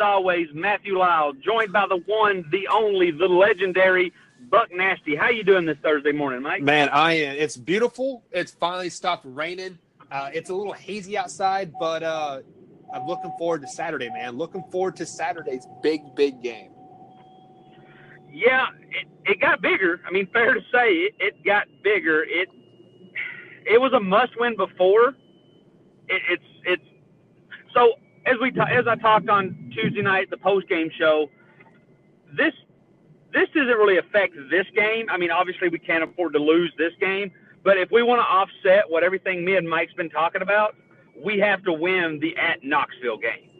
always, Matthew Lyle, joined by the one, the only, the legendary Buck Nasty. How you doing this Thursday morning, Mike? Man, it's beautiful. It's finally stopped raining. It's a little hazy outside, but I'm looking forward to Saturday, man. Looking forward to Saturday's big game. Yeah, it got bigger. I mean, fair to say, it got bigger. It was a must-win before. It's so as I talked on Tuesday night, the post-game show. This doesn't really affect this game. I mean, obviously we can't afford to lose this game, but if we want to offset what everything me and Mike's been talking about, we have to win the at Knoxville game.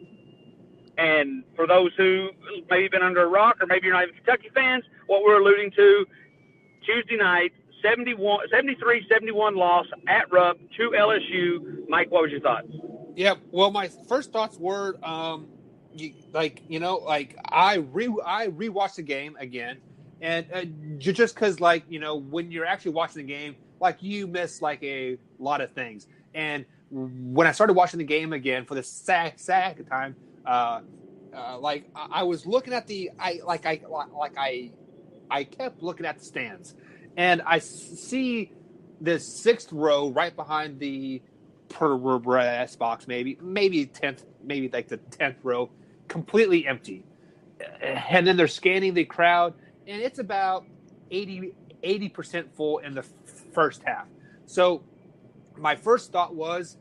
And for those who maybe been under a rock or maybe you're not even Kentucky fans, what we're alluding to, Tuesday night, 73-71 loss at Rupp to LSU. Mike, what was your thoughts? Yeah, well, my first thoughts were, I rewatched the game again, and just because, when you're actually watching the game, you miss a lot of things. And when I started watching the game again for the second time, I was looking at I kept looking at the stands, and I see this sixth row right behind the press box, maybe 10th, maybe the 10th row, completely empty. And then they're scanning the crowd, and it's about 80% full in the first half. So my first thought was,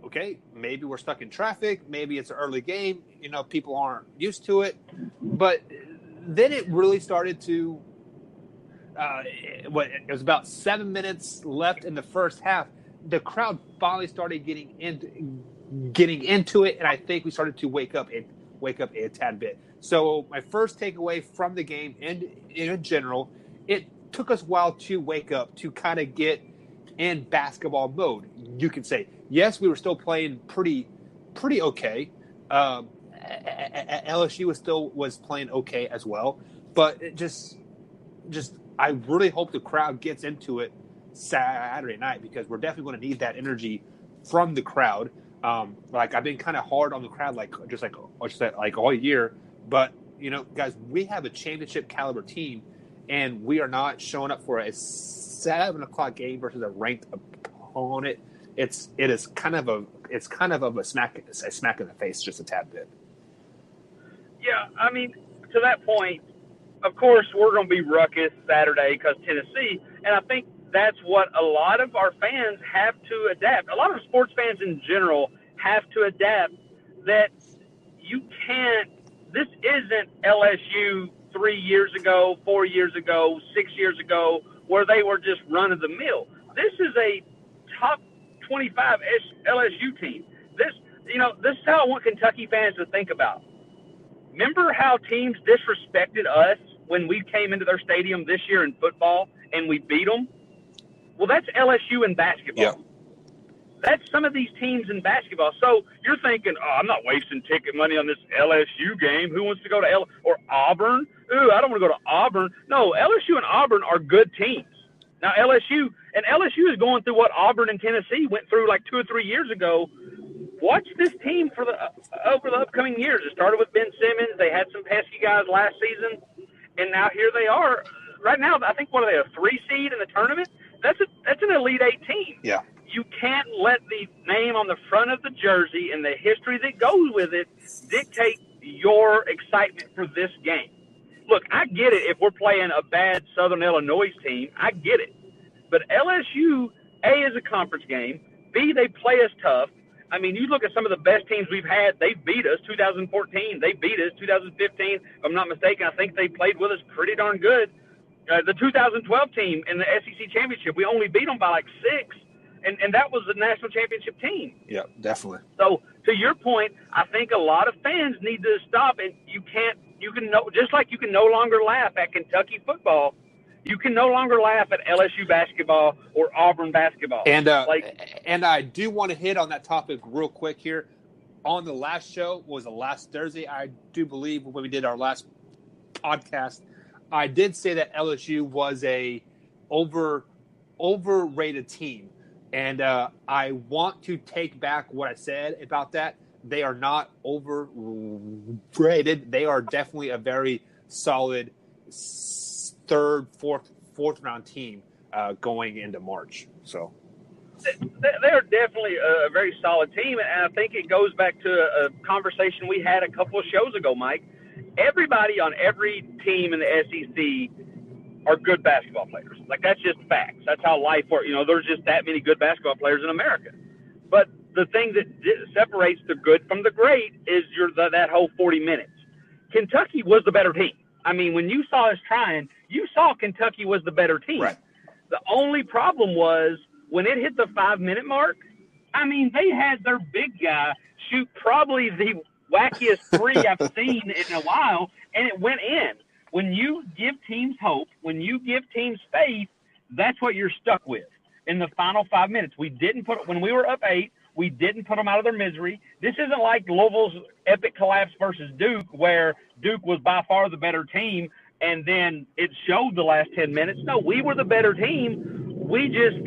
okay, maybe we're stuck in traffic. Maybe it's an early game. People aren't used to it. But then it really started to it was about 7 minutes left in the first half. The crowd finally started getting into it, and I think we started to wake up a tad bit. So my first takeaway from the game, and in general, it took us a while to wake up, to kind of get in basketball mode. You can say, yes, we were still playing pretty okay. LSU was playing okay as well, but it just I really hope the crowd gets into it Saturday night, because we're definitely going to need that energy from the crowd. I've been kind of hard on the crowd, all year, but guys, we have a championship caliber team, and we are not showing up for a 7:00 game versus a ranked opponent. It is kind of a smack in the face, just a tad bit. Yeah, I mean, to that point, of course, we're going to be ruckus Saturday because Tennessee, and I think that's what a lot of our fans have to adapt. A lot of sports fans in general have to adapt that you can't – this isn't LSU 3 years ago, 4 years ago, 6 years ago, where they were just run-of-the-mill. This is a top 25 LSU team. This is how I want Kentucky fans to think about. Remember how teams disrespected us when we came into their stadium this year in football and we beat them? Well, that's LSU in basketball. Yeah. That's some of these teams in basketball. So you're thinking, I'm not wasting ticket money on this LSU game. Who wants to go to or Auburn? Ooh, I don't want to go to Auburn. No, LSU and Auburn are good teams. Now, LSU is going through what Auburn and Tennessee went through 2 or 3 years ago. Watch this team for over the upcoming years. It started with Ben Simmons. They had some pesky guys last season, and now here they are. Right now, I think, what are they, a 3 seed in the tournament? That's an Elite 8 team. Yeah. You can't let the name on the front of the jersey and the history that goes with it dictate your excitement for this game. Look, I get it if we're playing a bad Southern Illinois team. I get it. But LSU, A, is a conference game. B, they play us tough. I mean, you look at some of the best teams we've had. They beat us 2014. They beat us 2015. If I'm not mistaken, I think they played with us pretty darn good. The 2012 team in the SEC championship, we only beat them by 6. And that was the national championship team. Yeah, definitely. So to your point, I think a lot of fans need to stop. And just like you can no longer laugh at Kentucky football, you can no longer laugh at LSU basketball or Auburn basketball. And and I do want to hit on that topic real quick here. On the last show, was the last Thursday, I do believe, when we did our last podcast, I did say that LSU was a overrated team. And I want to take back what I said about that. They are not overrated. They are definitely a very solid third, fourth round team going into March. So they are definitely a very solid team, and I think it goes back to a conversation we had a couple of shows ago, Mike. Everybody on every team in the SEC are good basketball players. Like, that's just facts. That's how life works. There's just that many good basketball players in America. But the thing that separates the good from the great is that whole 40 minutes. Kentucky was the better team. I mean, when you saw us trying, you saw Kentucky was the better team. Right. The only problem was when it hit the 5-minute mark, I mean, they had their big guy shoot probably the wackiest three I've seen in a while, and it went in. When you give teams hope, when you give teams faith, that's what you're stuck with in the final 5 minutes. When we were up 8, we didn't put them out of their misery. This isn't like Louisville's epic collapse versus Duke, where Duke was by far the better team, and then it showed the last 10 minutes. No, we were the better team. We just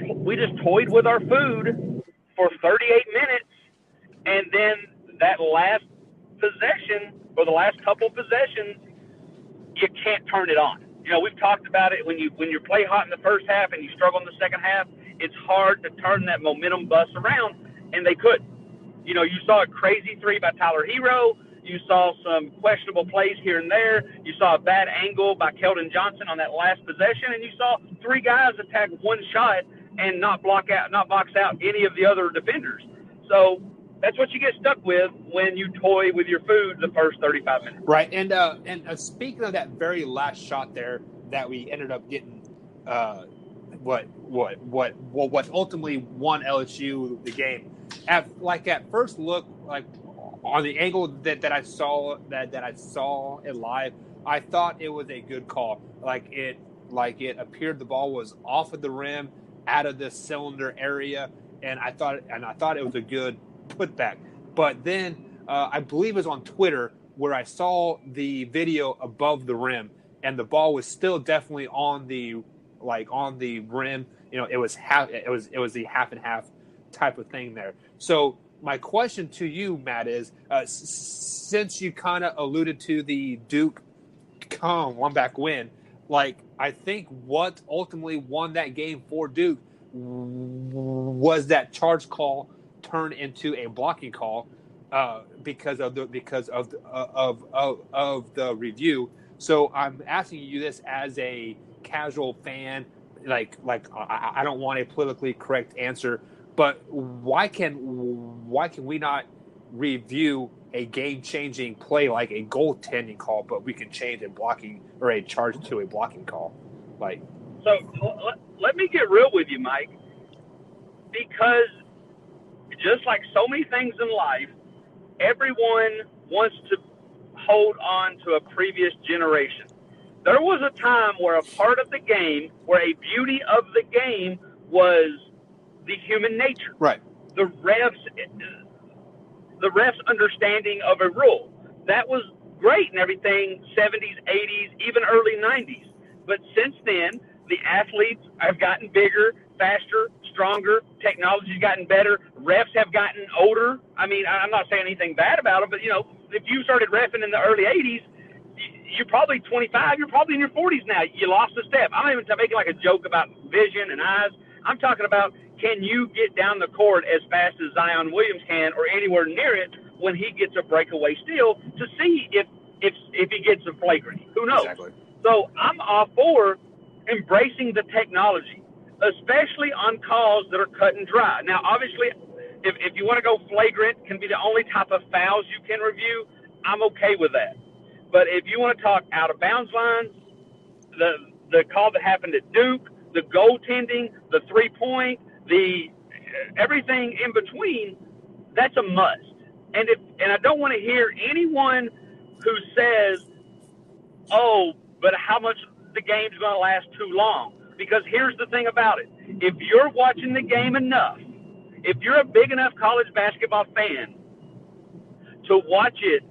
toyed with our food for 38 minutes, and then that last possession, or the last couple possessions, you can't turn it on. We've talked about it. When you play hot in the first half and you struggle in the second half, it's hard to turn that momentum bus around, and they couldn't. You saw a crazy three by Tyler Hero. You saw some questionable plays here and there. You saw a bad angle by Keldon Johnson on that last possession, and you saw 3 guys attack one shot and not box out any of the other defenders. So that's what you get stuck with when you toy with your food the first 35 minutes. Right, and speaking of that very last shot there that we ended up getting, what ultimately won LSU the game. At first look, like on the angle that I saw it live, I thought it was a good call. Like it appeared the ball was off of the rim, out of the cylinder area, and I thought it was a good putback. But then I believe it was on Twitter where I saw the video above the rim, and the ball was still definitely on the rim. It was the half and half type of thing there. So my question to you, Matt, is since you kind of alluded to the Duke one-back win, I think what ultimately won that game for Duke was that charge call turned into a blocking call because of the review. So I'm asking you this as a casual fan, I don't want a politically correct answer, but why can we not review a game-changing play like a goaltending call, but we can change a blocking or a charge to a blocking call? So let me get real with you, Mike, because just like so many things in life, everyone wants to hold on to a previous generation. There was a time where a part of the game, where a beauty of the game was the human nature. Right. The ref's understanding of a rule. That was great and everything, 70s, 80s, even early 90s. But since then, the athletes have gotten bigger, faster, stronger. Technology's gotten better. Refs have gotten older. I mean, I'm not saying anything bad about them, but, if you started reffing in the early 80s, you're probably 25. You're probably in your 40s now. You lost a step. I'm not even making like a joke about vision and eyes. I'm talking about, can you get down the court as fast as Zion Williams can, or anywhere near it, when he gets a breakaway steal, to see if he gets a flagrant? Who knows? Exactly. So I'm all for embracing the technology, especially on calls that are cut and dry. Now, obviously, if you want to go flagrant, can be the only type of fouls you can review, I'm okay with that. But if you want to talk out of bounds lines, the call that happened at Duke, the goaltending, the 3-point, the everything in between, that's a must. And I don't want to hear anyone who says, "Oh, but how much the game's going to last too long?" Because here's the thing about it: if you're watching the game enough, if you're a big enough college basketball fan to watch it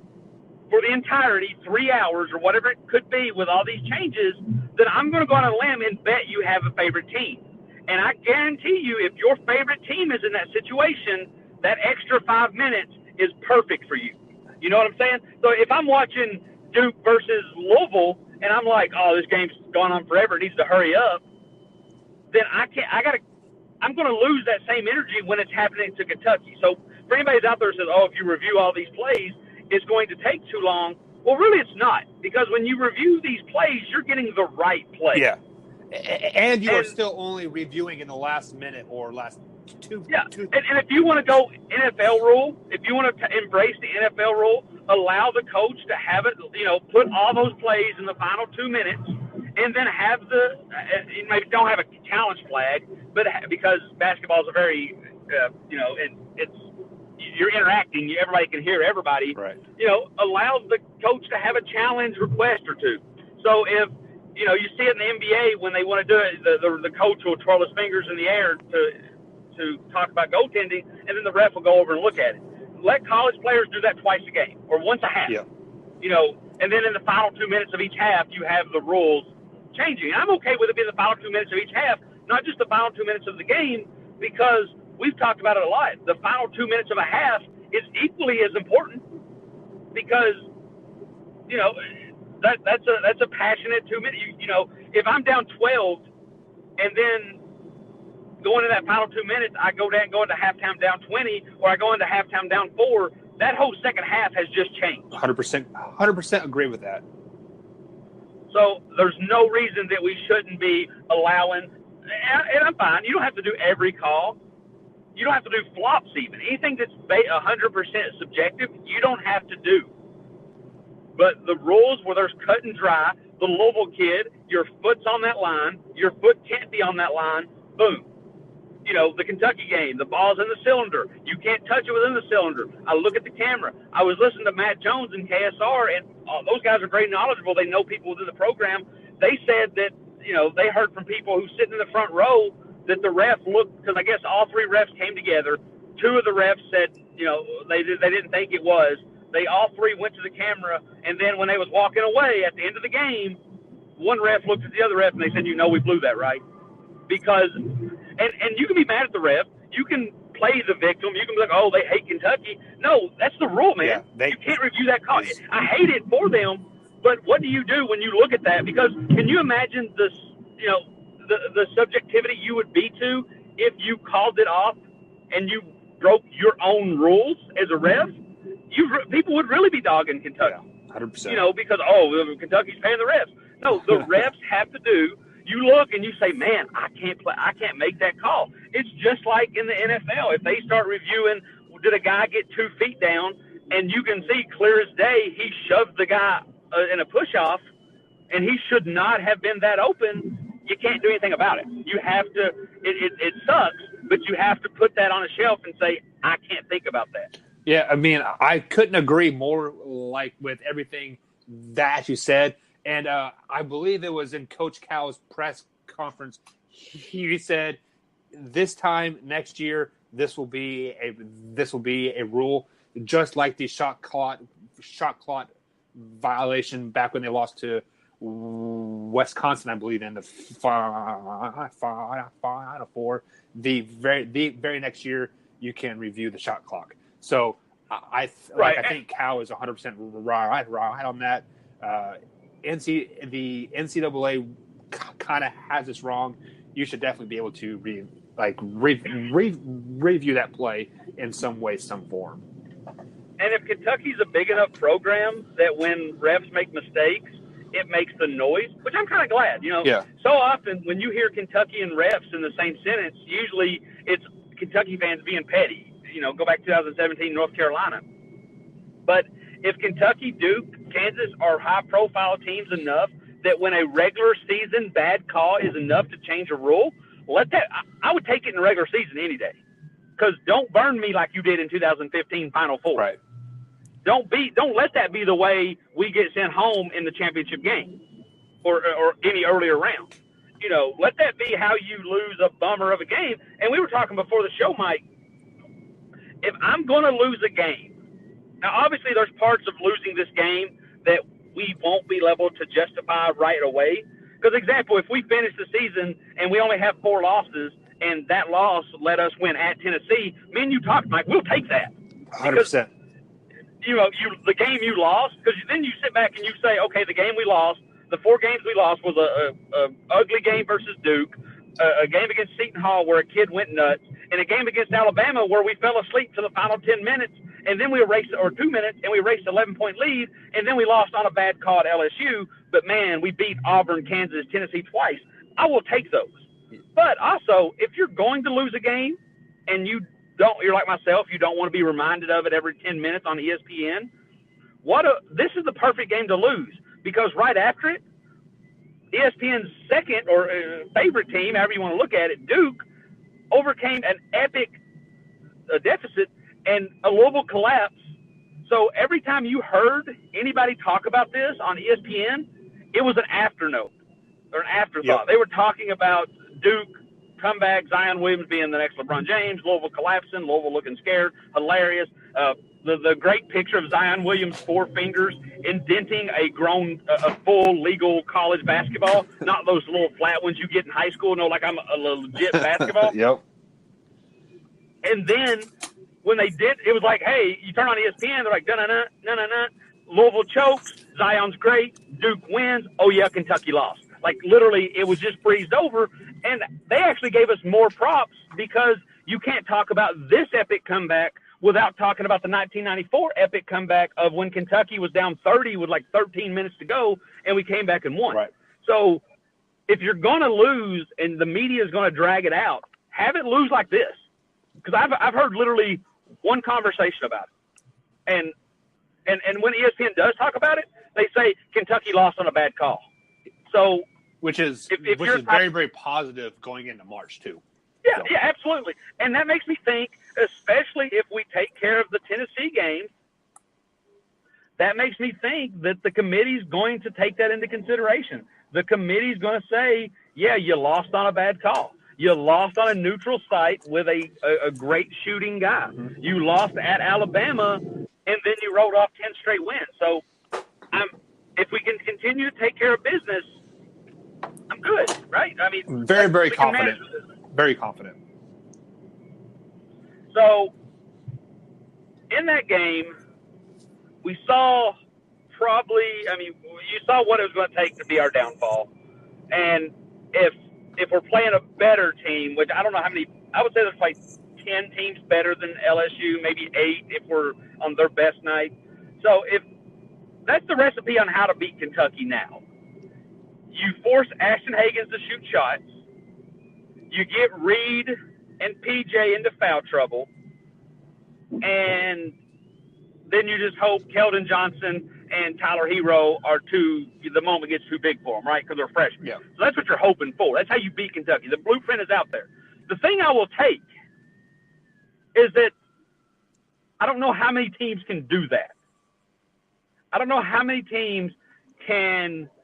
for the entirety, 3 hours or whatever it could be with all these changes, then I'm going to go on a limb and bet you have a favorite team. And I guarantee you, if your favorite team is in that situation, that extra 5 minutes is perfect for you. You know what I'm saying? So if I'm watching Duke versus Louisville and I'm like, oh, this game's gone on forever, it needs to hurry up, then I'm going to lose that same energy when it's happening to Kentucky. So for anybody out there who says, oh, if you review all these plays, it's going to take too long. Well, really, it's not, because when you review these plays, you're getting the right play. Yeah, and you are still only reviewing in the last minute or last two. Yeah, and if you want to go NFL rule, if you want to embrace the NFL rule, allow the coach to have it, put all those plays in the final 2 minutes, and then have maybe don't have a challenge flag, but because basketball is a very, and it's, you're interacting, everybody can hear everybody. Right. Allows the coach to have a challenge request or two. So if you see it in the NBA when they want to do it, the coach will twirl his fingers in the air to talk about goaltending, and then the ref will go over and look at it. Let college players do that twice a game or once a half. Yeah. And then in the final 2 minutes of each half, you have the rules changing. And I'm okay with it being the final 2 minutes of each half, not just the final 2 minutes of the game, because we've talked about it a lot. The final 2 minutes of a half is equally as important, because that's a passionate 2 minutes. If I'm down 12 and then going into that final 2 minutes, I go into halftime down 20, or I go into halftime down 4, that whole second half has just changed. 100% agree with that. So there's no reason that we shouldn't be allowing, and I'm fine, you don't have to do every call. You don't have to do flops even. Anything that's 100% subjective, you don't have to do. But the rules where there's cut and dry, the Louisville kid, your foot's on that line, your foot can't be on that line, boom. The Kentucky game, the ball's in the cylinder. You can't touch it within the cylinder. I look at the camera. I was listening to Matt Jones and KSR, and those guys are great knowledgeable. They know people within the program. They said that, they heard from people who sit in the front row that the ref looked, because I guess all three refs came together. Two of the refs said, they didn't think it was. They all three went to the camera, and then when they was walking away at the end of the game, one ref looked at the other ref and they said, we blew that, right? Because, and you can be mad at the ref. You can play the victim. You can be like, oh, they hate Kentucky. No, that's the rule, man. Yeah, you can't review that call. I hate it for them, but what do you do when you look at that? Because can you imagine the subjectivity you would be to if you called it off and you broke your own rules as a ref? People would really be dogging Kentucky. Yeah, 100%. Because, Kentucky's paying the refs. No, the refs have to do. You look and you say, man, I can't make that call. It's just like in the NFL. If they start reviewing, did a guy get 2 feet down, and you can see clear as day he shoved the guy in a push-off, and he should not have been that open, you can't do anything about it. You have to it sucks, but you have to put that on a shelf and say, I can't think about that. Yeah, I mean, I couldn't agree more, with everything that you said. And I believe it was in Coach Cal's press conference. He said, "This time next year, this will be a rule, just like the shot clock violation back when they lost to Wisconsin, I believe, in the Final Four. The very next year, you can review the shot clock. So I think Cal is 100% right on that. The NCAA kind of has this wrong. You should definitely be able to review that play in some way, some form. And if Kentucky's a big enough program that when refs make mistakes, it makes the noise, which I'm kind of glad. Yeah. So often when you hear Kentucky and refs in the same sentence, usually it's Kentucky fans being petty. Go back to 2017, North Carolina. But if Kentucky, Duke, Kansas are high-profile teams enough that when a regular season bad call is enough to change a rule, I would take it in the regular season any day. Because don't burn me like you did in 2015 Final Four. Right. Don't let that be the way we get sent home in the championship game or any earlier round. Let that be how you lose a bummer of a game. And we were talking before the show, Mike, if I'm going to lose a game, now obviously there's parts of losing this game that we won't be able to justify right away. Because, example, if we finish the season and we only have 4 losses and that loss let us win at Tennessee, me and you talked, Mike, we'll take that. 100%. the game you lost, because then you sit back and you say, okay, the game we lost, the 4 games we lost was a ugly game versus Duke, a game against Seton Hall where a kid went nuts, and a game against Alabama where we fell asleep for the final 10 minutes, and then we erased, or 2 minutes, and we erased an 11-point lead, and then we lost on a bad call at LSU. But man, we beat Auburn, Kansas, Tennessee twice. I will take those. But also, if you're going to lose a game and you're like myself, you don't want to be reminded of it every 10 minutes on ESPN. This is the perfect game to lose, because right after it, ESPN's second or favorite team, however you want to look at it, Duke, overcame an epic deficit and a Louisville collapse. So every time you heard anybody talk about this on ESPN, it was an afternote or an afterthought. Yep. They were talking about Duke comeback, Zion Williams being the next LeBron James, Louisville collapsing, Louisville looking scared, hilarious. The great picture of Zion Williams' 4 fingers indenting a full legal college basketball, not those little flat ones you get in high school. No, like I'm a legit basketball. Yep. And then when they did, it was like, hey, you turn on ESPN, they're like, no. Louisville chokes, Zion's great, Duke wins. Oh yeah, Kentucky lost. Like literally, it was just breezed over. And they actually gave us more props, because you can't talk about this epic comeback without talking about the 1994 epic comeback of when Kentucky was down 30 with like 13 minutes to go, and we came back and won. Right. So if you're going to lose and the media is going to drag it out, have it lose like this. Because I've heard literally one conversation about it. And when ESPN does talk about it, they say Kentucky lost on a bad call. So which is very, very positive going into March too. Yeah, yeah, absolutely. And that makes me think, especially if we take care of the Tennessee game, that makes me think that the committee's going to take that into consideration. The committee's going to say, yeah, you lost on a bad call. You lost on a neutral site with a great shooting guy. Mm-hmm. You lost at Alabama, and then you rolled off 10 straight wins. So if we can continue to take care of business, I'm good, right? I mean, very, very confident. Very confident. So, in that game, we saw you saw what it was going to take to be our downfall. And if we're playing a better team, which I don't know how many, I would say there's like 10 teams better than LSU, maybe 8 if we're on their best night. So, if that's the recipe on how to beat Kentucky now. You force Ashton Hagans to shoot shots. You get Reed and PJ into foul trouble. And then you just hope Keldon Johnson and Tyler Hero the moment gets too big for them, right? Because they're freshmen. Yeah. So that's what you're hoping for. That's how you beat Kentucky. The blueprint is out there. The thing I will take is that I don't know how many teams can do that. I don't know how many teams can –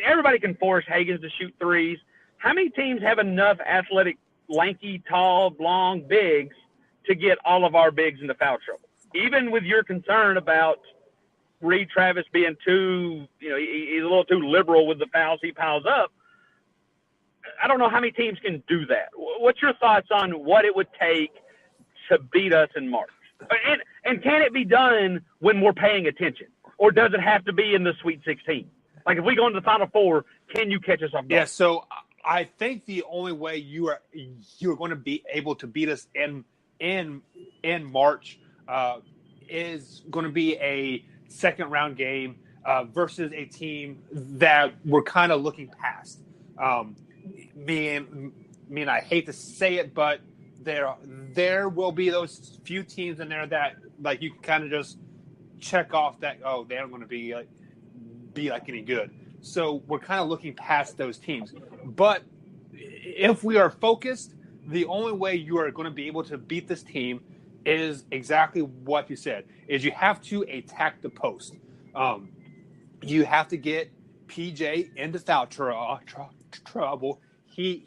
everybody can force Hagans to shoot threes. How many teams have enough athletic, lanky, tall, long bigs to get all of our bigs into foul trouble? Even with your concern about Reed Travis being he's a little too liberal with the fouls he piles up, I don't know how many teams can do that. What's your thoughts on what it would take to beat us in March? And can it be done when we're paying attention? Or does it have to be in the Sweet 16? Like, if we go into the Final Four, can you catch us off guard? Yeah, so I think the only way you are going to be able to beat us in March is going to be a second-round game versus a team that we're kind of looking past. I hate to say it, but there will be those few teams in there that, like, you can kind of just check off that, oh, they aren't going to be any good. So we're kind of looking past those teams. But if we are focused, the only way you are going to be able to beat this team is exactly what you said, is you have to attack the post. You have to get PJ into foul trouble. He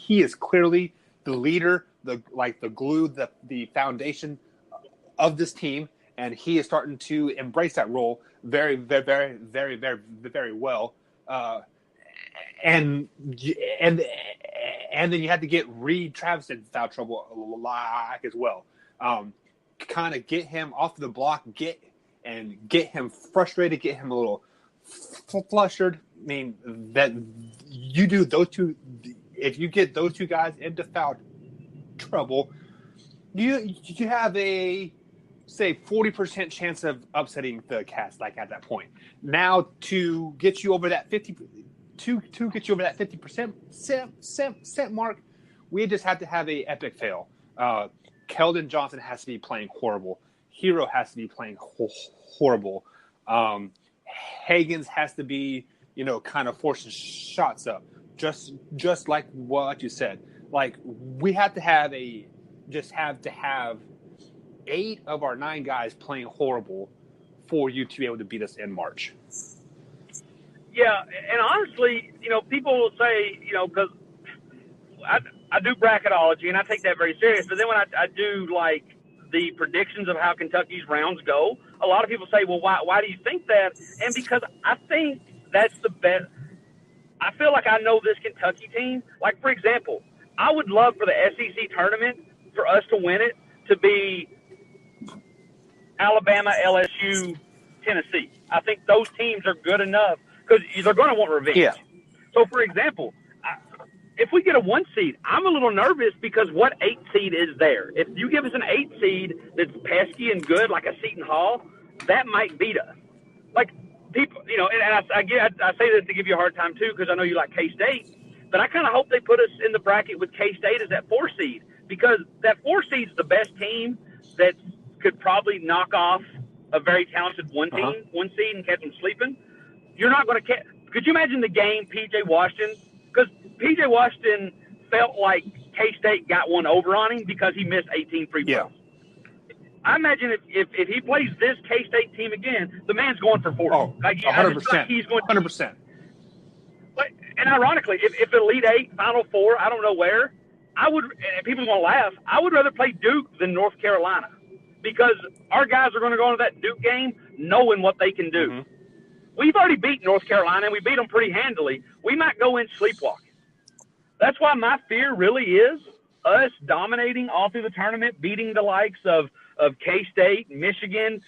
is clearly the leader, the glue, the foundation of this team, and he is starting to embrace that role very, very, very, very, very, very well. And then you have to get Reed Travis in foul trouble as well. kind of get him off the block, get him frustrated, get him a little flustered. I mean, that you do those two. If you get those two guys into foul trouble, you have a, say, 40% chance of upsetting the Cats. Like at that point, now to get you over that 50% mark, we just have to have a epic fail. Keldon Johnson has to be playing horrible. Hero has to be playing horrible. Higgins has to be, kind of forcing shots up. Just like what you said. Like, we have to have 8 of our 9 guys playing horrible for you to be able to beat us in March. Yeah, and honestly, people will say, because I do bracketology, and I take that very serious. But then when I do, like, the predictions of how Kentucky's rounds go, a lot of people say, well, why do you think that? And because I think that's the best. I feel like I know this Kentucky team. Like, for example, I would love for the SEC tournament, for us to win it, to be Alabama, LSU, Tennessee. I think those teams are good enough because they're going to want revenge. Yeah. So, for example, if we get a 1 seed, I'm a little nervous because what 8 seed is there? If you give us an 8 seed that's pesky and good, like a Seton Hall, that might beat us. Like, people, and I say this to give you a hard time too because I know you like K-State, but I kind of hope they put us in the bracket with K-State as that 4 seed because that 4 seed's the best team that could probably knock off a very talented 1 seed and catch them sleeping. You're not going to catch. Could you imagine the game P.J. Washington? Because P.J. Washington felt like K-State got one over on him because he missed 18 free throws. Yeah. I imagine if he plays this K-State team again, the man's going for 40. Oh, 100%. Like he's going 100%. But, and ironically, if Elite 8, Final 4, I don't know where, and people are going to laugh, I would rather play Duke than North Carolina because our guys are going to go into that Duke game knowing what they can do. Mm-hmm. We've already beat North Carolina, and we beat them pretty handily. We might go in sleepwalking. That's why my fear really is us dominating all through the tournament, beating the likes of K-State, Michigan,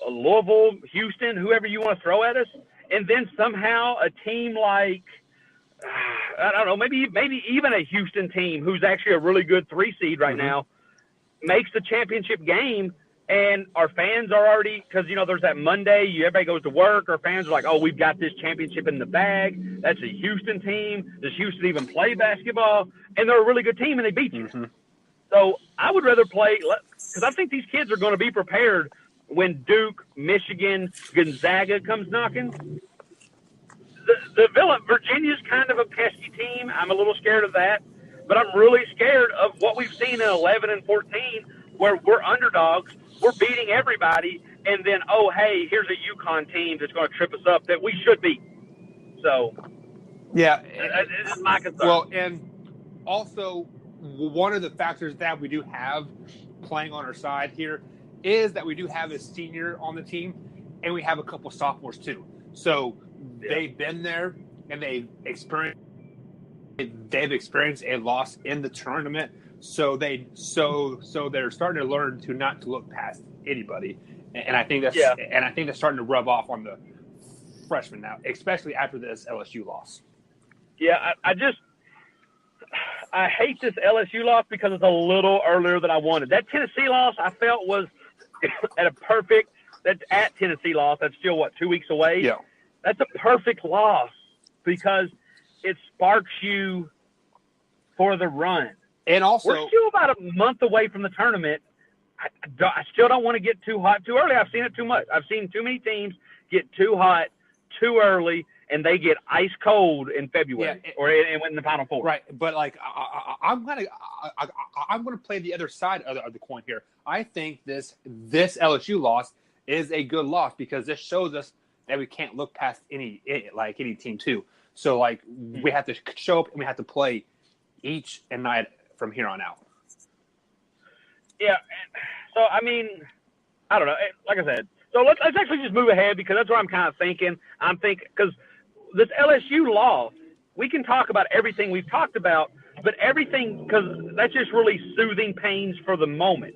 Louisville, Houston, whoever you want to throw at us, and then somehow a team like, I don't know, maybe even a Houston team who's actually a really good 3 seed right now makes the championship game. And our fans are already, because, there's that Monday, everybody goes to work. Our fans are like, oh, we've got this championship in the bag. That's a Houston team. Does Houston even play basketball? And they're a really good team, and they beat you. Mm-hmm. So I would rather play, because I think these kids are going to be prepared when Duke, Michigan, Gonzaga comes knocking. Virginia's kind of a pesky team. I'm a little scared of that. But I'm really scared of what we've seen in 11 and 14, where we're underdogs. We're beating everybody, and then, oh, hey, here's a UConn team that's going to trip us up that we should beat. So, yeah, this is my concern. Well, and also one of the factors that we do have playing on our side here is that we do have a senior on the team, and we have a couple sophomores too. So they've been there, and they've experienced a loss in the tournament. So they're starting to learn to not to look past anybody, and I think that's starting to rub off on the freshmen now, especially after this LSU loss. Yeah, I hate this LSU loss because it's a little earlier than I wanted. That Tennessee loss I felt was that's at Tennessee loss. That's still 2 weeks away. Yeah, that's a perfect loss because it sparks you for the run. And also, we're still about a month away from the tournament. I still don't want to get too hot too early. I've seen it too much. I've seen too many teams get too hot too early, and they get ice cold in February and win the Final Four. Right, but like I'm gonna play the other side of the coin here. I think this LSU loss is a good loss because this shows us that we can't look past any team too. So we have to show up and we have to play each and night from here on out. Yeah. So, I mean, I don't know. Like I said, so let's actually just move ahead because that's what I'm kind of thinking. I'm thinking because this LSU loss, we can talk about everything we've talked about, but everything, because that's just really soothing pains for the moment.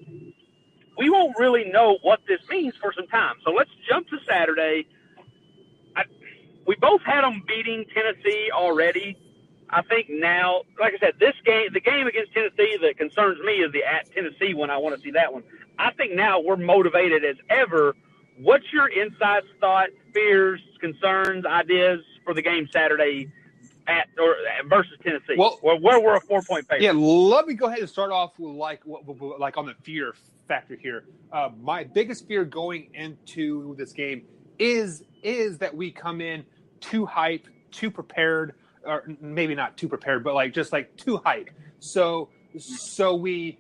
we won't really know what this means for some time. So let's jump to Saturday. We both had them beating Tennessee already. I think now, like I said, the game against Tennessee that concerns me is the at Tennessee one. I want to see that one. I think now we're motivated as ever. What's your inside thought, fears, concerns, ideas for the game Saturday versus Tennessee? Well, where we're a 4-point favorite. Yeah, let me go ahead and start off with like on the fear factor here. My biggest fear going into this game is that we come in too hyped, too prepared, or maybe not too prepared, but just too hyped. So we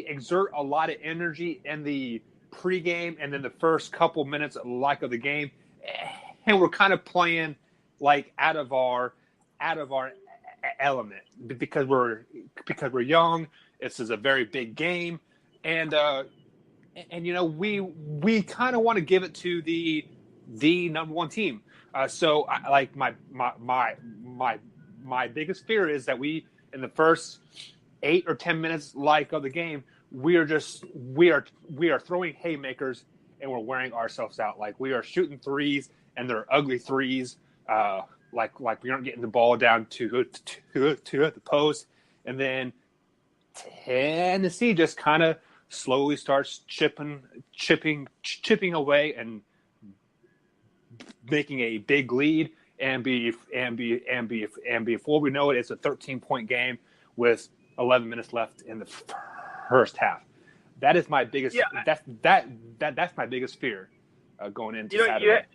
exert a lot of energy in the pregame and then the first couple minutes of the game, and we're kind of playing out of our element because we're young. This is a very big game, and we kind of want to give it to the number one team. So my biggest fear is that we, in the first 8 or 10 minutes of the game, we are throwing haymakers and we're wearing ourselves out. We are shooting threes and they're ugly threes. We aren't getting the ball down to the post, and then Tennessee just kind of slowly starts chipping away and making a big lead, and before we know it, it's a 13-point game with 11 minutes left in the first half. That is my biggest. Yeah. That's my biggest fear going into Saturday.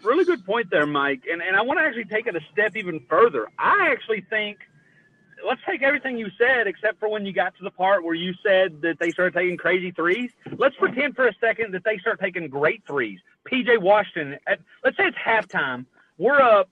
Really good point there, Mike. And I want to actually take it a step even further. I actually think, let's take everything you said, except for when you got to the part where you said that they started taking crazy threes. Let's pretend for a second that they start taking great threes. P.J. Washington, let's say it's halftime. We're up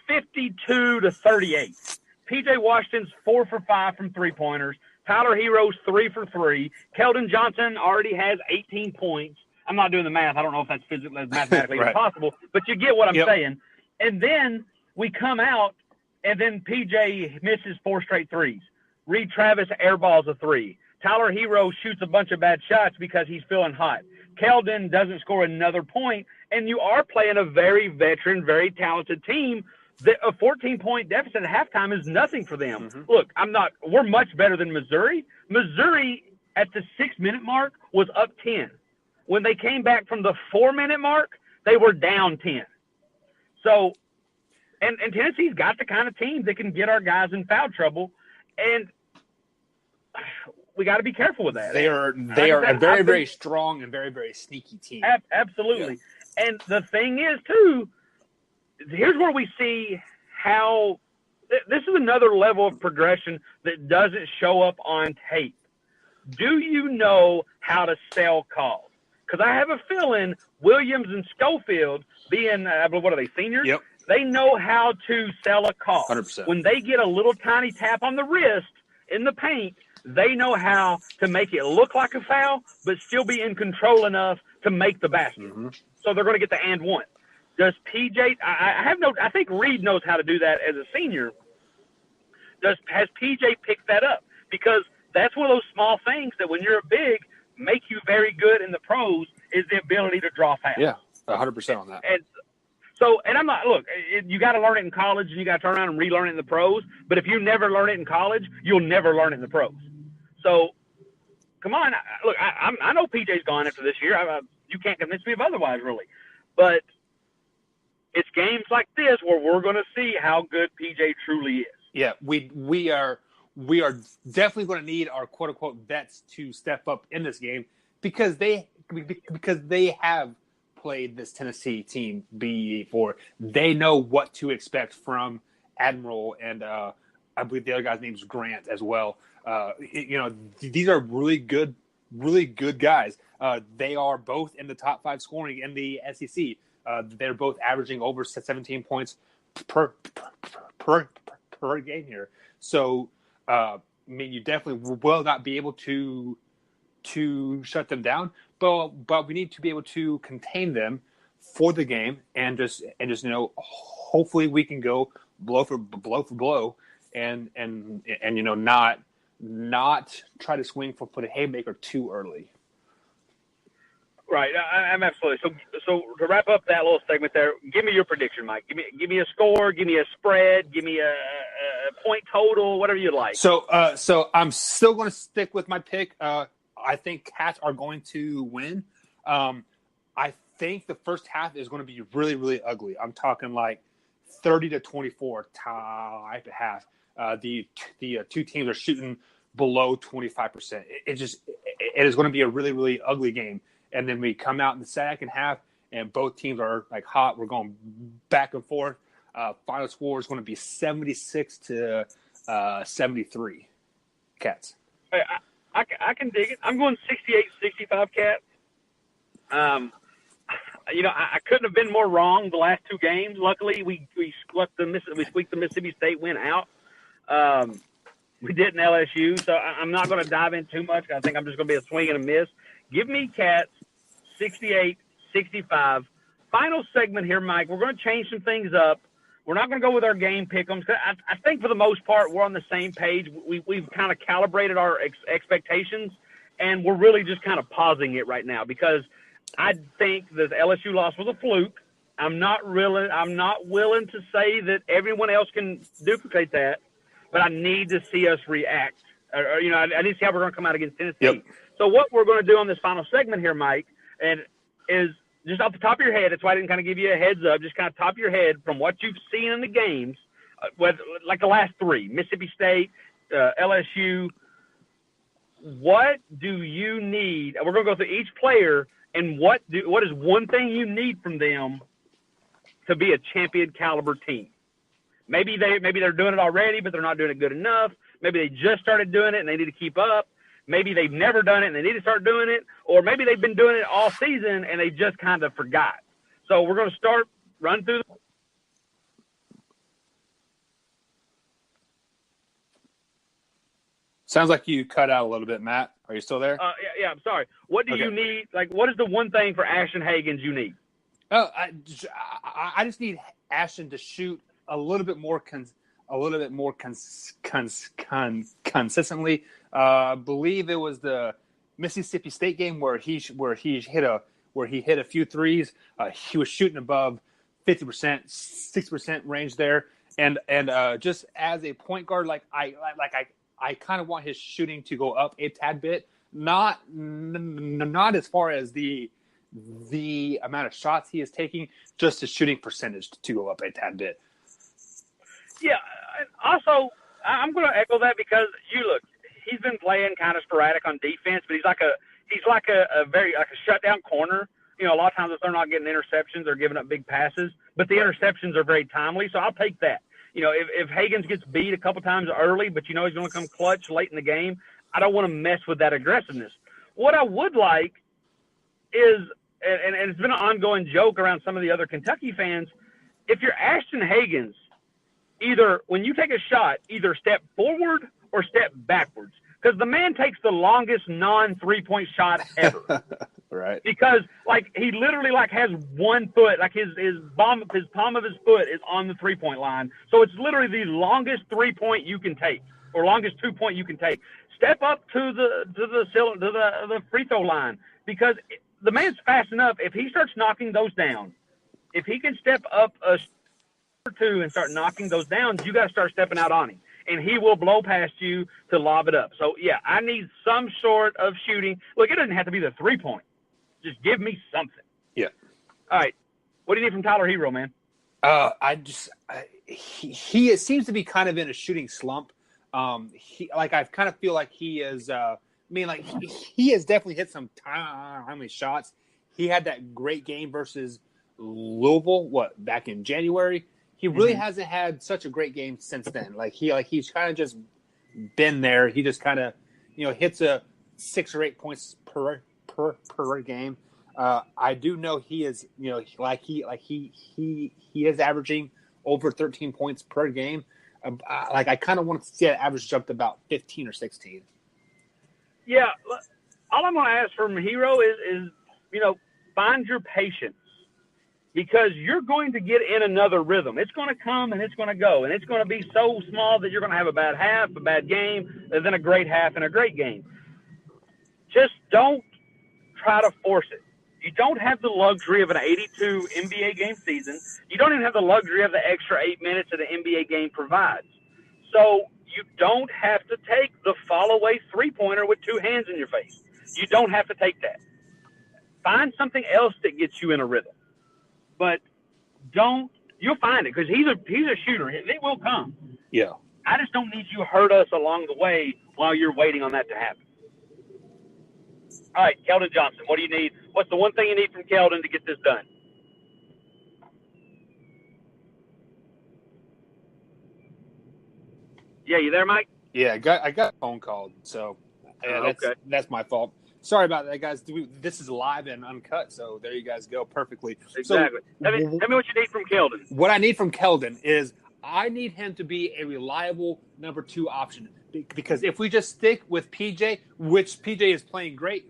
52-38. P.J. Washington's 4 for 5 from three-pointers. Tyler Herro's 3 for 3. Keldon Johnson already has 18 points. I'm not doing the math. I don't know if that's mathematically right. possible, but you get what I'm saying. And then we come out, and then P.J. misses 4 straight threes. Reed Travis airballs a 3. Tyler Herro shoots a bunch of bad shots because he's feeling hot. Keldon doesn't score another point, and you are playing a very veteran, very talented team. A 14-point deficit at halftime is nothing for them. Mm-hmm. Look, we're much better than Missouri. Missouri, at the 6-minute mark, was up 10. When they came back from the 4-minute mark, they were down 10. So, and Tennessee's got the kind of team that can get our guys in foul trouble, and we got to be careful with that. They are a very, very strong and very, very sneaky team. Absolutely. Yeah. And the thing is, too, here's where we see how this is another level of progression that doesn't show up on tape. Do you know how to sell calls? Because I have a feeling Williams and Schofield, being, what are they, seniors? Yep. They know how to sell a call. 100%. When they get a little tiny tap on the wrist in the paint, they know how to make it look like a foul, but still be in control enough to make the basket. Mm-hmm. So they're going to get the and one. Does PJ? I think Reed knows how to do that as a senior. Has PJ picked that up? Because that's one of those small things that when you're big, make you very good in the pros is the ability to draw fouls. Yeah, 100% on that. And I'm not, look, you got to learn it in college and you got to turn around and relearn it in the pros. But if you never learn it in college, you'll never learn it in the pros. So, come on. Look, I know PJ's gone after this year. You can't convince me of otherwise, really. But it's games like this where we're going to see how good PJ truly is. Yeah, we are definitely going to need our quote unquote vets to step up in this game because they have played this Tennessee team before. They know what to expect from Admiral and I believe the other guy's name is Grant as well. These are really good guys. They are both in the top 5 scoring in the SEC. They're both averaging over 17 points per game here. So, you definitely will not be able to shut them down, but we need to be able to contain them for the game and just hopefully we can go blow for blow and not try to swing for the haymaker too early. Right, I'm absolutely. So to wrap up that little segment there, give me your prediction, Mike. Give me a score, give me a spread, give me a point total, whatever you like. So I'm still going to stick with my pick. I think Cats are going to win. I think the first half is going to be really, really ugly. I'm talking like 30-24 type of half. The two teams are shooting below 25%. It is going to be a really, really ugly game. And then we come out in the second half, and both teams are like hot. We're going back and forth. Final score is going to be 76-73. Cats. I can dig it. I'm going 68-65 Cats. I couldn't have been more wrong the last two games. Luckily, we squeaked the Mississippi State win out. We did in LSU, so I'm not going to dive in too much. I think I'm just going to be a swing and a miss. Give me Cats 68-65. Final segment here, Mike. We're going to change some things up. We're not going to go with our game pick'ems. I think for the most part we're on the same page. We've kind of calibrated our expectations, and we're really just kind of pausing it right now because I think the LSU loss was a fluke. I'm not willing to say that everyone else can duplicate that, but I need to see us react. I need to see how we're going to come out against Tennessee. Yep. So what we're going to do on this final segment here, Mike, and is just off the top of your head. That's why I didn't kind of give you a heads up. Just kind of top of your head from what you've seen in the games, like the last three, Mississippi State, LSU. What do you need? We're going to go through each player, and what is one thing you need from them to be a champion caliber team? Maybe they're doing it already, but they're not doing it good enough. Maybe they just started doing it and they need to keep up. Maybe they've never done it and they need to start doing it, or maybe they've been doing it all season and they just kind of forgot. So we're going to run through. Sounds like you cut out a little bit, Matt. Are you still there? Yeah, I'm sorry. What do you need? Like, what is the one thing for Ashton Hagans you need? Oh, I just need Ashton to shoot a little bit more consistently. Believe it was the Mississippi State game where he hit a few threes. He was shooting above 50%, 60% range there, and just as a point guard, I kind of want his shooting to go up a tad bit, not as far as the amount of shots he is taking, just his shooting percentage to go up a tad bit. Yeah. Also, I'm going to echo that because he's been playing kind of sporadic on defense, but he's like a very shutdown corner. A lot of times if they're not getting interceptions, they're giving up big passes, but the interceptions are very timely. So I'll take that. If Hagans gets beat a couple times early, but he's going to come clutch late in the game, I don't want to mess with that aggressiveness. What I would like is, and it's been an ongoing joke around some of the other Kentucky fans, if you're Ashton Hagans, either when you take a shot, either step forward or step backwards, because the man takes the longest non-3-point shot ever. Right. Because he literally has 1 foot, his palm of his foot is on the 3-point line. So it's literally the longest 3-point you can take, or longest 2-point you can take. Step up to the free throw line, because the man's fast enough. If he starts knocking those down, if he can step up a or two and start knocking those down, you got to start stepping out on him, and he will blow past you to lob it up. So yeah, I need some sort of shooting. Look, it doesn't have to be the 3-point. Just give me something. Yeah. All right. What do you need from Tyler Herro, man? He seems to be kind of in a shooting slump. I kind of feel like he is. He has definitely hit some timely shots. He had that great game versus Louisville, back in January. He really hasn't had such a great game since then. He's kind of just been there. He just kind of, hits a 6 or 8 points per game. I do know he is, he is averaging over 13 points per game. I kind of want to see that average jump to about 15 or 16. Yeah, all I'm going to ask from Herro is find your patience, because you're going to get in another rhythm. It's going to come and it's going to go, and it's going to be so small that you're going to have a bad half, a bad game, and then a great half and a great game. Just don't try to force it. You don't have the luxury of an 82 NBA game season. You don't even have the luxury of the extra 8 minutes that an NBA game provides. So you don't have to take the fall-away three-pointer with two hands in your face. You don't have to take that. Find something else that gets you in a rhythm. But you'll find it because he's a shooter. It will come. Yeah. I just don't need you to hurt us along the way while you're waiting on that to happen. All right, Keldon Johnson, what do you need? What's the one thing you need from Keldon to get this done? Yeah, you there, Mike? Yeah, I got a phone call, so that's my fault. Sorry about that, guys. This is live and uncut, so there you guys go perfectly. Exactly. So, tell me what you need from Keldon. What I need from Keldon is I need him to be a reliable number 2 option. Because if we just stick with PJ, which PJ is playing great,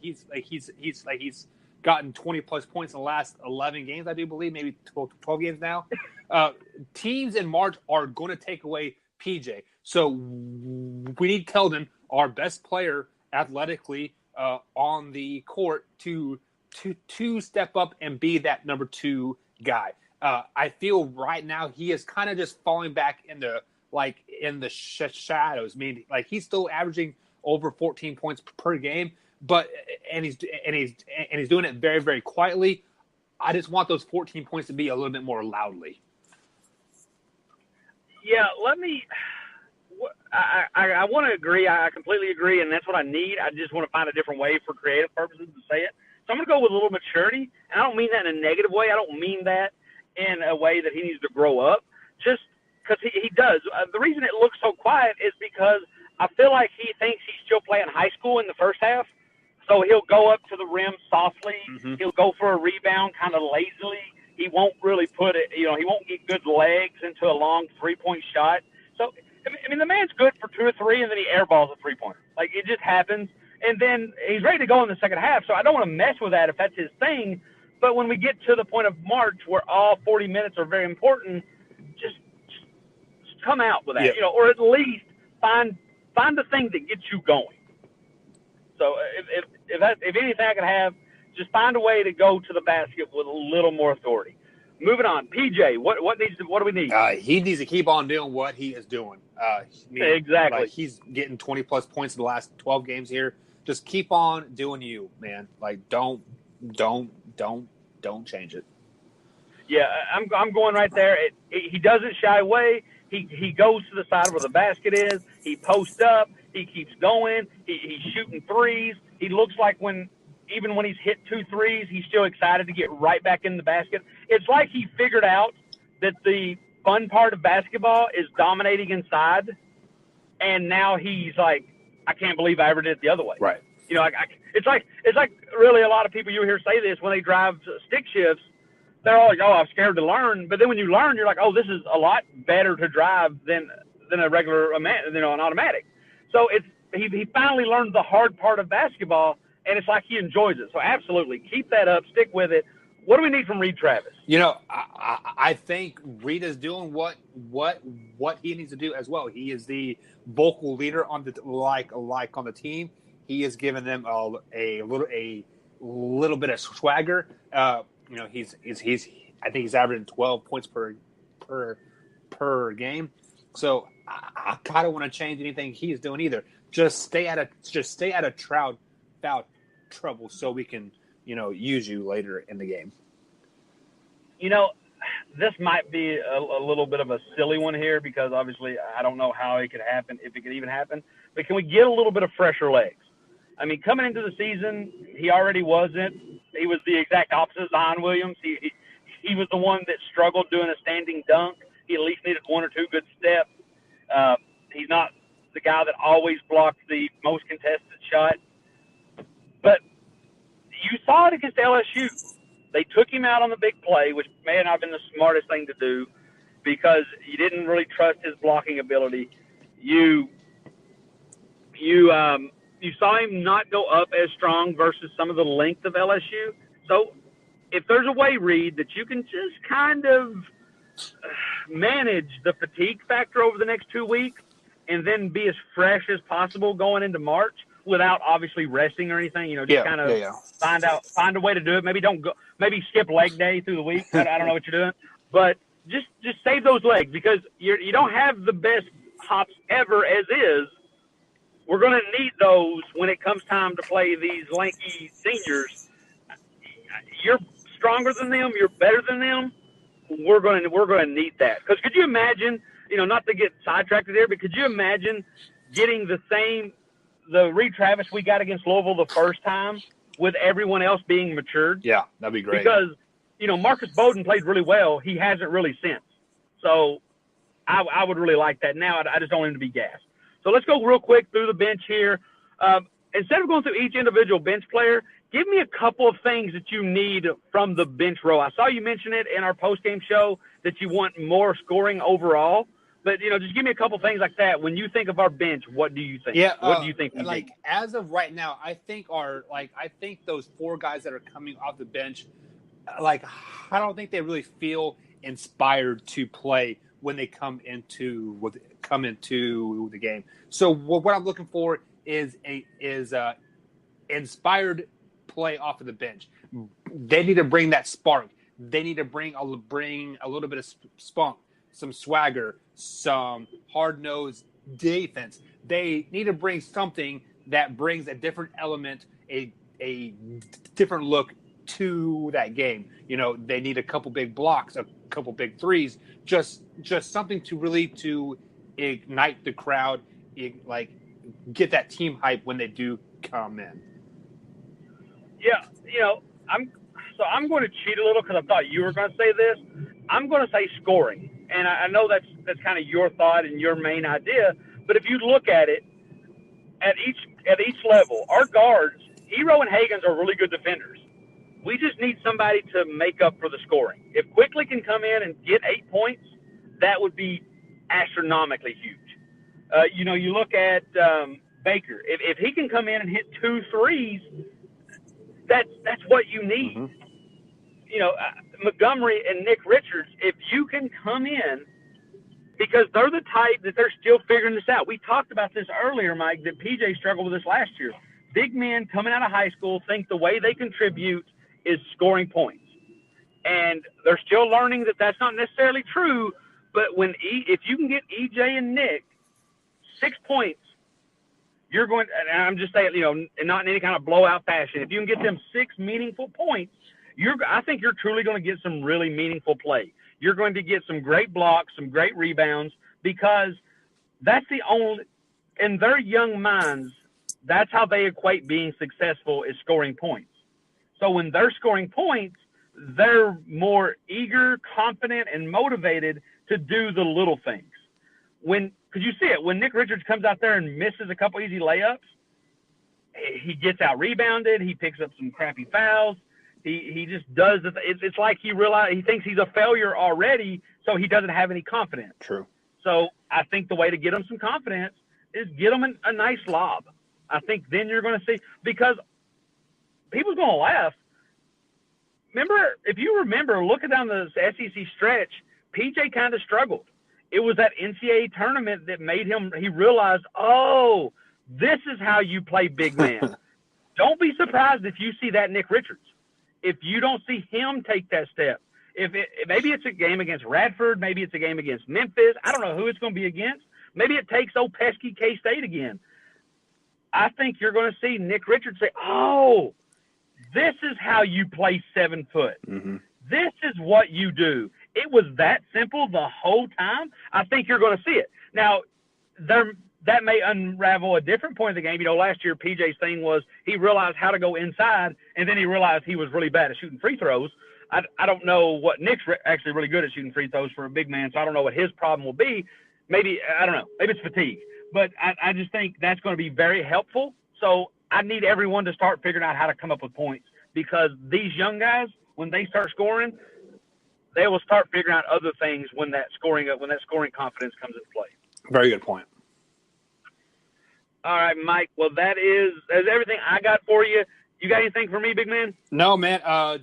he's gotten 20 plus points in the last 11 games, I do believe, maybe 12 games now. Teams in March are going to take away PJ, so we need Keldon, our best player athletically on the court, to step up and be that number 2 guy. I feel right now he is kind of just falling back in the shadows. I mean, like, he's still averaging over 14 points per game, but he's doing it very, very quietly. I just want those 14 points to be a little bit more loudly. Yeah, I want to agree. I completely agree, and that's what I need. I just want to find a different way for creative purposes to say it. So I'm going to go with a little maturity, and I don't mean that in a negative way. I don't mean that in a way that he needs to grow up. Just because he does. The reason it looks so quiet is because I feel like he thinks he's still playing high school in the first half. So he'll go up to the rim softly. Mm-hmm. He'll go for a rebound kind of lazily. He won't really put it, he won't get good legs into a long three-point shot. So, I mean, the man's good for 2 or 3, and then he airballs a three-pointer. Like, it just happens. And then he's ready to go in the second half. So I don't want to mess with that if that's his thing. But when we get to the point of March where all 40 minutes are very important, just come out with that, or at least find the thing that gets you going. So if anything I can have, just find a way to go to the basket with a little more authority. Moving on, PJ, what do we need? He needs to keep on doing what he is doing. Exactly. Like, he's getting 20 plus points in the last 12 games here. Just keep on doing you, man. Like, don't change it. Yeah, I'm going right there. He doesn't shy away. He goes to the side where the basket is. He posts up. He keeps going. He's shooting threes. He looks like even when he's hit 2 threes, he's still excited to get right back in the basket. It's like he figured out that the fun part of basketball is dominating inside, and now he's like, I can't believe I ever did it the other way. Right. It's like really a lot of people you hear say this when they drive stick shifts. They're all like, oh, I'm scared to learn. But then when you learn, you're like, oh, this is a lot better to drive than a regular, an automatic. So he finally learned the hard part of basketball, and it's like he enjoys it. So absolutely, keep that up, stick with it. What do we need from Reed Travis? I think Reed is doing what he needs to do as well. He is the vocal leader on the on the team. He is giving them a little bit of swagger. He's I think he's averaging 12 points per game. So I kind of want to change anything he's doing either. Just stay out of foul trouble so we can use you later in the game. This might be a little bit of a silly one here because obviously I don't know how it could happen, if it could even happen. But can we get a little bit of fresher legs? I mean, coming into the season, he already wasn't. He was the exact opposite of Zion Williams. He was the one that struggled doing a standing dunk. He at least needed 1 or 2 good steps. He's not the guy that always blocked the most contested shot. But you saw it against LSU. They took him out on the big play, which may not have been the smartest thing to do because you didn't really trust his blocking ability. You saw him not go up as strong versus some of the length of LSU. So if there's a way, Reed, that you can just kind of manage the fatigue factor over the next 2 weeks and then be as fresh as possible going into March, without obviously resting or anything. You know, just kind of find a way to do it. Maybe don't go. Maybe skip leg day through the week. I don't know what you're doing, but just save those legs because you don't have the best hops ever as is. We're going to need those when it comes time to play these lanky seniors. You're stronger than them. You're better than them. We're going to need that. Because could you imagine, you know, not to get sidetracked there, but could you imagine getting the Reed Travis we got against Louisville the first time with everyone else being matured? Yeah, that'd be great. Because, you know, Marcus Bowden played really well. He hasn't really since. So I would really like that. Now I just don't want him to be gassed. So let's go real quick through the bench here. Instead of going through each individual bench player, give me a couple of things that you need from the bench row. I saw you mention it in our post-game show that you want more scoring overall. But, you know, just give me a couple of things like that. When you think of our bench, what do you think? Yeah, what do you think? Like, as of right now, I think those four guys that are coming off the bench, like, I don't think they really feel inspired to play when they come into the game. So what I'm looking for is inspired play off of the bench. They need to bring that spark. They need to bring a little bit of spunk, some swagger, some hard-nosed defense. They need to bring something that brings a different element, a different look to that game. You know, they need a couple big blocks, a couple big threes, just something to really to ignite the crowd, like get that team hype when they do come in. Yeah, you know, I'm going to cheat a little because I thought you were going to say this. I'm going to say scoring, and I know that's kind of your thought and your main idea. But if you look at it, at each level, our guards, Hero and Hagens, are really good defenders. We just need somebody to make up for the scoring. If Quickly can come in and get 8 points, that would be astronomically huge. You know, you look at Baker. If he can come in and hit 2 threes, that's what you need. Mm-hmm. You know, Montgomery and Nick Richards, if you can come in, because they're the type that they're still figuring this out. We talked about this earlier, Mike, that PJ struggled with this last year. Big men coming out of high school think the way they contribute is scoring points. And they're still learning that that's not necessarily true, but if you can get EJ and Nick 6 points, you're going – and I'm just saying, you know, not in any kind of blowout fashion. If you can get them 6 meaningful points, I think you're truly going to get some really meaningful play. You're going to get some great blocks, some great rebounds, because that's the only – in their young minds, that's how they equate being successful is scoring points. So when they're scoring points, they're more eager, confident, and motivated to do the little things. Because you see it, when Nick Richards comes out there and misses a couple easy layups, he gets out rebounded. He picks up some crappy fouls. He just does it. It's like he thinks he's a failure already, so he doesn't have any confidence. True. So I think the way to get him some confidence is get him a nice lob. I think then you're going to see, because people's going to laugh. If you remember, looking down the SEC stretch, PJ kind of struggled. It was that NCAA tournament that made he realized, oh, this is how you play big man. Don't be surprised if you see that Nick Richards. If you don't see him take that step, maybe it's a game against Radford, maybe it's a game against Memphis. I don't know who it's going to be against. Maybe it takes old pesky K-State again. I think you're going to see Nick Richards say, oh, this is how you play 7 foot. Mm-hmm. This is what you do. It was that simple the whole time. I think you're going to see it. Now, that may unravel a different point of the game. You know, last year PJ's thing was he realized how to go inside, and then he realized he was really bad at shooting free throws. I don't know what Nick's actually really good at shooting free throws for a big man, so I don't know what his problem will be. Maybe, I don't know, maybe it's fatigue. But I just think that's going to be very helpful. So I need everyone to start figuring out how to come up with points, because these young guys, when they start scoring, they will start figuring out other things when that scoring confidence comes into play. Very good point. All right, Mike. Well, that's everything I got for you. You got anything for me, big man? No, man. I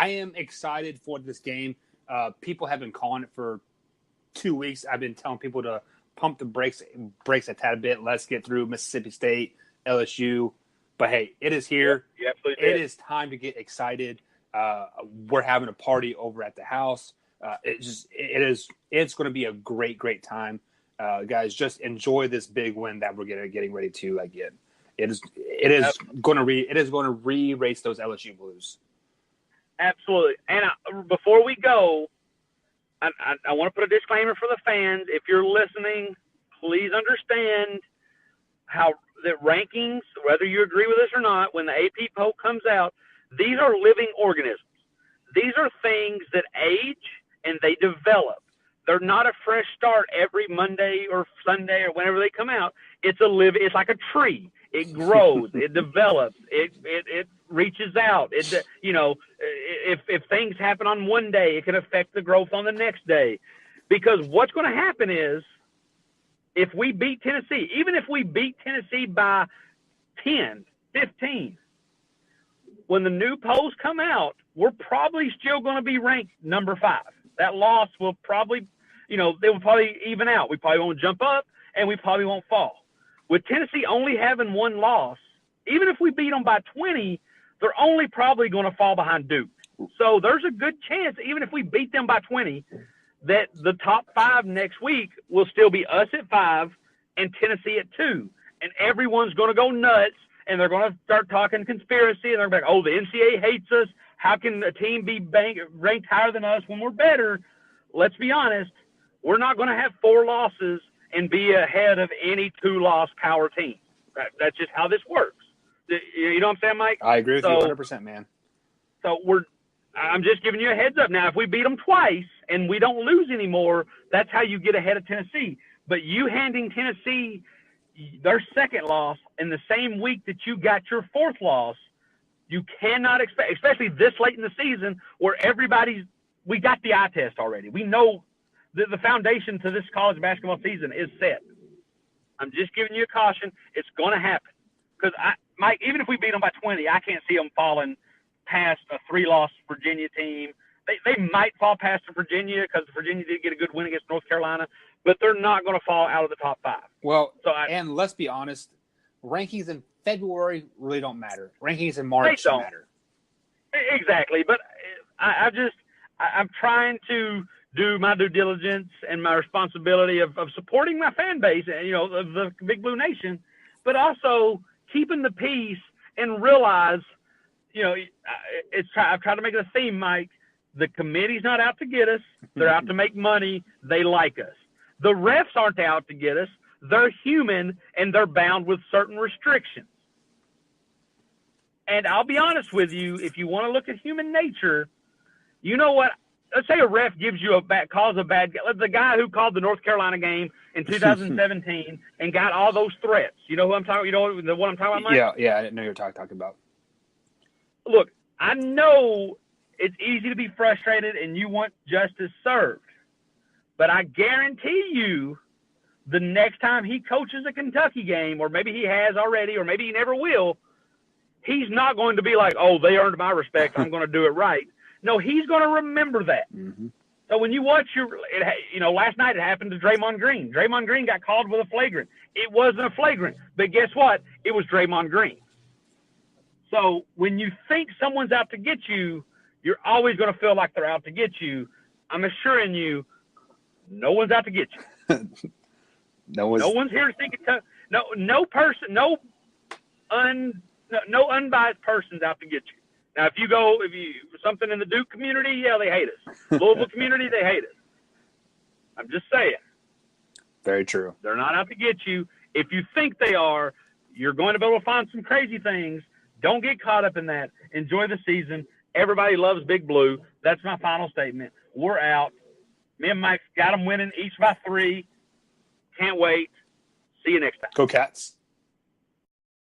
am excited for this game. People have been calling it for 2 weeks. I've been telling people to pump the brakes a tad bit. Let's get through Mississippi State, LSU. But hey, it is here. You absolutely did. It is time to get excited. We're having a party over at the house. It's going to be a great time. Guys, just enjoy this big win that we're getting ready to get. It is going to re-race those LSU Blues. Absolutely. And before we go, I want to put a disclaimer for the fans. If you're listening, please understand how that rankings, whether you agree with this or not, when the AP poll comes out, these are living organisms. These are things that age and they develop. They're not a fresh start every Monday or Sunday or whenever they come out. It's like a tree. It grows, it develops, it reaches out. If things happen on one day, it can affect the growth on the next day. Because what's going to happen is, if we beat Tennessee, even if we beat Tennessee by 10, 15, when the new polls come out, we're probably still going to be ranked number 5. That loss will probably, they will probably even out. We probably won't jump up, and we probably won't fall. With Tennessee only having one loss, even if we beat them by 20, they're only probably going to fall behind Duke. So there's a good chance, even if we beat them by 20, that the top 5 next week will still be us at 5 and Tennessee at 2. And everyone's going to go nuts, and they're going to start talking conspiracy, and they're going to be like, oh, the NCAA hates us. How can a team be ranked higher than us when we're better? Let's be honest. We're not going to have 4 losses and be ahead of any 2-loss power team. That's just how this works. You know what I'm saying, Mike? I agree with you 100%, man. So I'm just giving you a heads up. Now, if we beat them twice and we don't lose anymore, that's how you get ahead of Tennessee. But you handing Tennessee their second loss in the same week that you got your 4th loss, you cannot expect, especially this late in the season where we got the eye test already. We know the foundation to this college basketball season is set. I'm just giving you a caution. It's going to happen. Because, Mike, even if we beat them by 20, I can't see them falling past a 3-loss Virginia team. They might fall past Virginia because Virginia did get a good win against North Carolina, but they're not going to fall out of the top 5. Well, and let's be honest, rankings in February really don't matter. Rankings in March matter. Exactly, but I'm trying to do my due diligence and my responsibility of supporting my fan base, and of the Big Blue Nation, but also keeping the peace and realize, I've tried to make it a theme, Mike. The committee's not out to get us. They're out to make money. They like us. The refs aren't out to get us. They're human, and they're bound with certain restrictions. And I'll be honest with you, if you want to look at human nature, you know what? Let's say a ref gives you calls a bad guy. The guy who called the North Carolina game in 2017 and got all those threats. You know who I'm talking? You know what I'm talking about, Mike? Yeah, I didn't know you were talking about. Look, I know it's easy to be frustrated and you want justice served, but I guarantee you, the next time he coaches a Kentucky game, or maybe he has already, or maybe he never will, he's not going to be like, oh, they earned my respect, I'm going to do it right. No, he's going to remember that. Mm-hmm. So when you watch last night it happened to Draymond Green. Draymond Green got called with a flagrant. It wasn't a flagrant, but guess what? It was Draymond Green. So when you think someone's out to get you, you're always going to feel like they're out to get you. I'm assuring you, no one's out to get you. No one's here to think it. No person, no unbiased person's out to get you. Now, if you something in the Duke community, yeah, they hate us. Louisville community, they hate us. I'm just saying. Very true. They're not out to get you. If you think they are, you're going to be able to find some crazy things. Don't get caught up in that. Enjoy the season. Everybody loves Big Blue. That's my final statement. We're out. Me and Mike got them winning each by 3. Can't wait. See you next time. Go Cats.